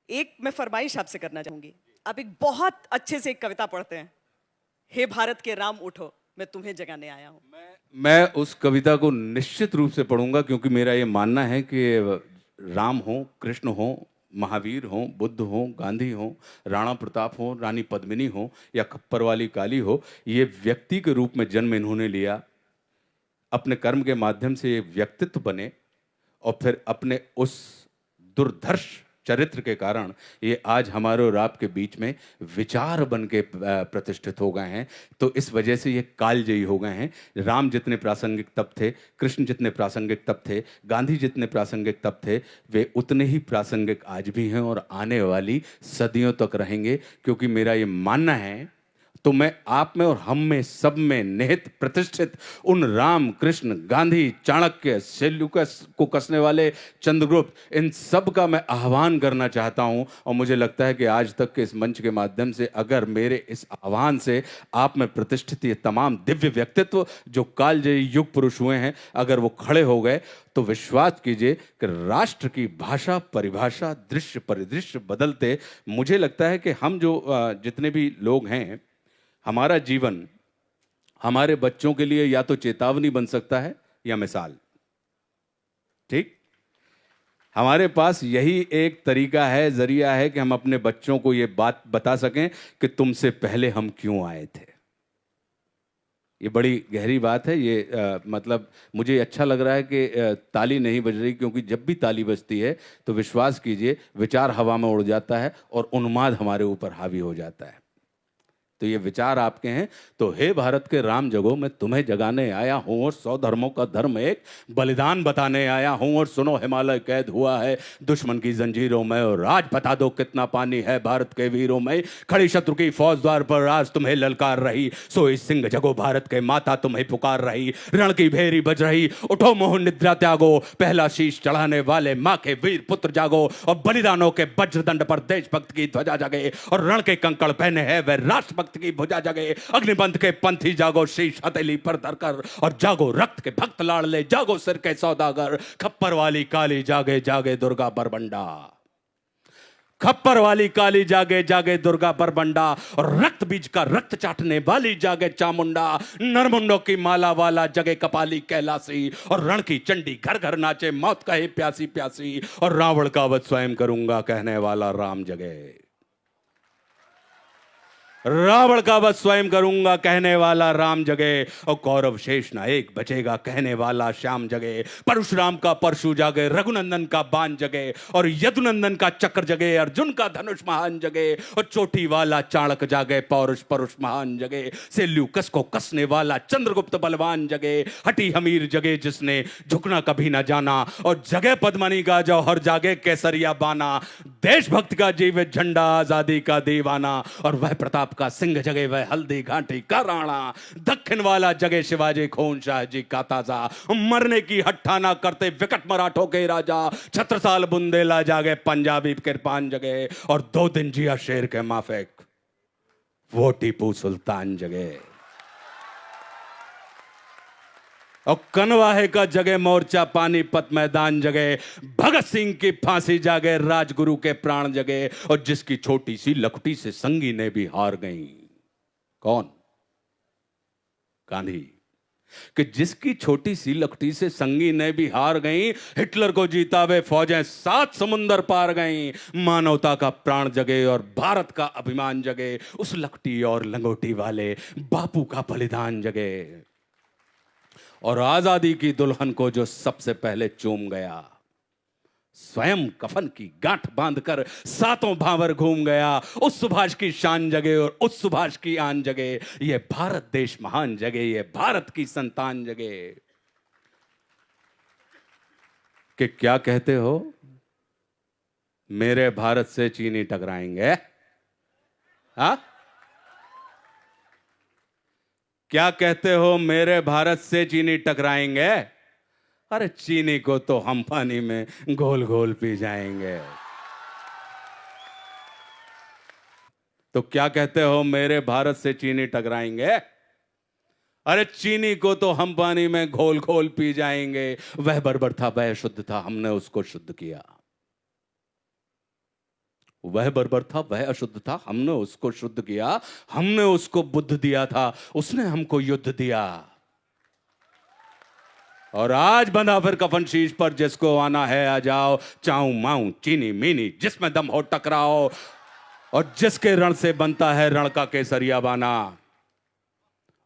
एक मैं फरमाइश आपसे करना चाहूंगी। आप एक बहुत अच्छे से एक कविता पढ़ते हैं, हे भारत के राम उठो, मैं तुम्हें जगाने आया हूं। मैं उस कविता को निश्चित रूप से पढ़ूंगा, क्योंकि मेरा ये मानना है कि राम हो, कृष्ण हो, महावीर हो, बुद्ध हो, गांधी हो, राणा प्रताप हो, रानी पद्मिनी हो, या खप्पर वाली काली हो, ये व्यक्ति के रूप में जन्म इन्होंने लिया, अपने कर्म के माध्यम से ये व्यक्तित्व बने, और फिर अपने उस दुर्धर्ष चरित्र के कारण ये आज हमारे और आपके बीच में विचार बन के प्रतिष्ठित हो गए हैं। तो इस वजह से ये कालजयी हो गए हैं। राम जितने प्रासंगिक तब थे, कृष्ण जितने प्रासंगिक तब थे, गांधी जितने प्रासंगिक तब थे, वे उतने ही प्रासंगिक आज भी हैं और आने वाली सदियों तक रहेंगे। क्योंकि मेरा ये मानना है, तो मैं आप में और हम में सब में निहित प्रतिष्ठित उन राम, कृष्ण, गांधी, चाणक्य, सेल्यूकस को कसने वाले चंद्रगुप्त, इन सब का मैं आह्वान करना चाहता हूं। और मुझे लगता है कि आज तक के इस मंच के माध्यम से अगर मेरे इस आह्वान से आप में प्रतिष्ठित ये तमाम दिव्य व्यक्तित्व जो कालजयी युग पुरुष हुए हैं, अगर वो खड़े हो गए, तो विश्वास कीजिए कि राष्ट्र की भाषा, परिभाषा, दृश्य परिदृश्य बदलते। मुझे लगता है कि हम जो जितने भी लोग हैं, हमारा जीवन हमारे बच्चों के लिए या तो चेतावनी बन सकता है या मिसाल। ठीक, हमारे पास यही एक तरीका है, जरिया है कि हम अपने बच्चों को यह बात बता सकें कि तुमसे पहले हम क्यों आए थे। ये बड़ी गहरी बात है। ये मतलब मुझे अच्छा लग रहा है कि ताली नहीं बज रही, क्योंकि जब भी ताली बजती है तो विश्वास कीजिए विचार हवा में उड़ जाता है और उन्माद हमारे ऊपर हावी हो जाता है। तो ये विचार आपके हैं। तो हे भारत के राम जगो, मैं तुम्हें जगाने आया हूं और 100 धर्मों का धर्म एक बलिदान बताने आया हूं। और सुनो, हिमालय कैद हुआ है दुश्मन की जंजीरों में, और आज बता दो कितना पानी है भारत के वीरों में। खड़ी शत्रु की फौज द्वार पर आज तुम्हें ललकार रही, सोई सिंह जगो भारत के माता तुम्हें पुकार रही। रण की भेरी बज रही, उठो मोह निद्रा त्यागो, पहला शीश चढ़ाने वाले माँ के वीर पुत्र जागो। और बलिदानों के वज्रदंड पर देशभक्त की ध्वजा जगे, और रण के कंकड़ पहने हैं वे राष्ट्रभक्त की भुजा जगे। अग्निबंध के पंथी जागो, शीश हथेली पर धरकर, और जागो रक्त के भक्त लाडले, जागो सिर के सौदागर। खप्पर वाली काली जागे जागे दुर्गा बरबंडा, खप्पर वाली काली जागे जागे दुर्गा बरबंडा। और रक्त बीज का रक्त चाटने वाली जागे चामुंडा। नरमुंडों की माला वाला जगे कपाली कैलासी, और रण की चंडी घर घर नाचे मौत कहे प्यासी प्यासी। और रावण का वध स्वयं करूंगा कहने वाला राम जगे, रावण का वध स्वयं करूंगा कहने वाला राम जगे। और कौरव शेष नायक बचेगा कहने वाला श्याम जगे। परशुराम का परशु जागे, रघुनंदन का बाण जगे, और यदुनंदन का चक्र जगे, अर्जुन का धनुष महान जगे। और चोटी वाला चाणक जागे, पौरुष परुष महान जगे। सेल्यूकस को कसने वाला चंद्रगुप्त बलवान जगे। हटी हमीर जगे जिसने झुकना कभी ना जाना, और जगे पद्मनी का जौहर जागे केसरिया बाना। देशभक्त का जीवित झंडा, आजादी का दीवाना। और वह प्रताप का सिंह जगे, वह हल्दी घाटी का राणा। दक्षिण वाला जगे शिवाजी खून शाह जी का ताजा, मरने की हट्ठा ना करते विकट मराठों के राजा। छत्रसाल बुंदेला जागे, पंजाबी किरपान जगे। और 2 दिन जिया शेर के माफिक, वो टीपू सुल्तान जगे। और कनवाहे का जगे मोर्चा, पानीपत मैदान जगे। भगत सिंह की फांसी जागे, राजगुरु के प्राण जगे। और जिसकी छोटी सी लखटी से संगी ने भी हार गई, कौन? गांधी। कि जिसकी छोटी सी लखटी से संगी ने भी हार गई, हिटलर को जीता वे फौजें 7 समुंदर पार गई। मानवता का प्राण जगे और भारत का अभिमान जगे। उस लखटी और लंगोटी वाले बापू का बलिदान जगे। और आजादी की दुल्हन को जो सबसे पहले चूम गया, स्वयं कफन की गांठ बांधकर 7 भावर घूम गया। उस सुभाष की शान जगे और उस सुभाष की आन जगे। ये भारत देश महान जगे, ये भारत की संतान जगे। कि क्या कहते हो, मेरे भारत से चीनी टकराएंगे? हा? क्या कहते हो, मेरे भारत से चीनी टकराएंगे? अरे चीनी को तो हम पानी में घोल घोल पी जाएंगे। तो क्या कहते हो, मेरे भारत से चीनी टकराएंगे? अरे चीनी को तो हम पानी में घोल घोल पी जाएंगे। वह बर्बर था, वह शुद्ध था, हमने उसको शुद्ध किया। वह बर्बर था, वह अशुद्ध था, हमने उसको शुद्ध किया, हमने उसको बुद्ध दिया था, उसने हमको युद्ध दिया। और आज बंधा फिर कफन शीश पर, जिसको आना है आ जाओ, चाऊ माऊ चीनी मीनी जिसमें दम हो टकराओ, और जिसके रण से बनता है रण का केसरिया बाना।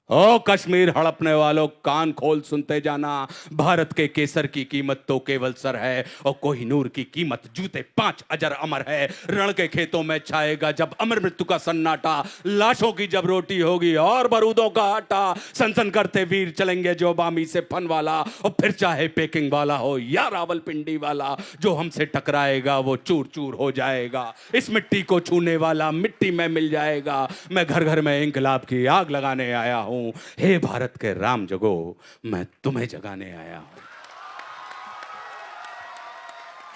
ओ कश्मीर हड़पने वालों, कान खोल सुनते जाना, भारत के केसर की कीमत तो केवल सर है, और कोहिनूर की कीमत जूते 5 अजर अमर है। रण के खेतों में छाएगा जब अमर मृत्यु का सन्नाटा, लाशों की जब रोटी होगी और बारूदों का आटा, सनसन करते वीर चलेंगे जो बामी से फन वाला, और फिर चाहे पेकिंग वाला हो या रावलपिंडी वाला, जो हमसे टकराएगा वो चूर चूर हो जाएगा। इस मिट्टी को छूने वाला मिट्टी में मिल जाएगा। मैं घर घर में इंकलाब की आग लगाने आया हूं। हे भारत के राम जगो, मैं तुम्हें जगाने आया हूं।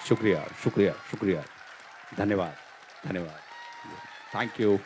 शुक्रिया, शुक्रिया, शुक्रिया, धन्यवाद, धन्यवाद, थैंक यू।